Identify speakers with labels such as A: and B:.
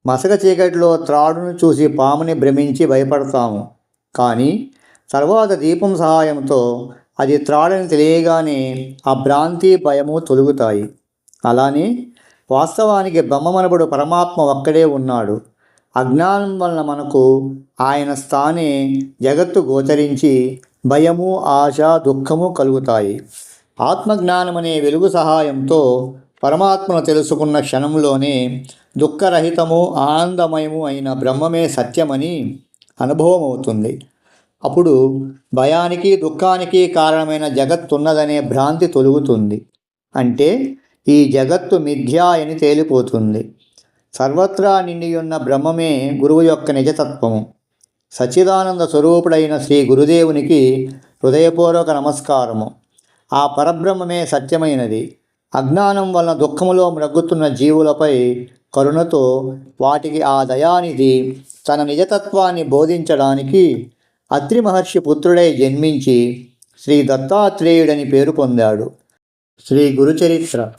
A: మసక చీకటిలో త్రాడును చూసి పాముని భ్రమించి భయపడతాము. కానీ తర్వాత దీపం సహాయంతో అది త్రాడని తెలియగానే ఆ భ్రాంతి భయము తొలుగుతాయి. అలానే వాస్తవానికి బ్రహ్మమనబడు పరమాత్మ ఒక్కడే ఉన్నాడు. అజ్ఞానం వలన మనకు ఆయన స్థానే జగత్తు గోచరించి భయము, ఆశ, దుఃఖము కలుగుతాయి. ఆత్మజ్ఞానమనే వెలుగు సహాయంతో పరమాత్మను తెలుసుకున్న క్షణంలోనే దుఃఖరహితము, ఆనందమయము అయిన బ్రహ్మమే సత్యమని అనుభవం అవుతుంది. అప్పుడు భయానికి, దుఃఖానికి కారణమైన జగత్తున్నదనే భ్రాంతి తొలుగుతుంది. అంటే ఈ జగత్తు మిథ్యా అని తేలిపోతుంది. సర్వత్రా నిండియున్న బ్రహ్మమే గురువు యొక్క నిజతత్వము. సచ్చిదానంద స్వరూపుడైన శ్రీ గురుదేవునికి హృదయపూర్వక నమస్కారము. ఆ పరబ్రహ్మమే సత్యమైనది. అజ్ఞానం వలన దుఃఖములో మ్రగ్గుతున్న జీవులపై కరుణతో వాటికి ఆ దయానిధి తన నిజతత్వాన్ని బోధించడానికి అత్రి మహర్షి పుత్రుడై జన్మించి శ్రీ దత్తాత్రేయుడని పేరు పొందాడు. శ్రీ గురుచరిత్ర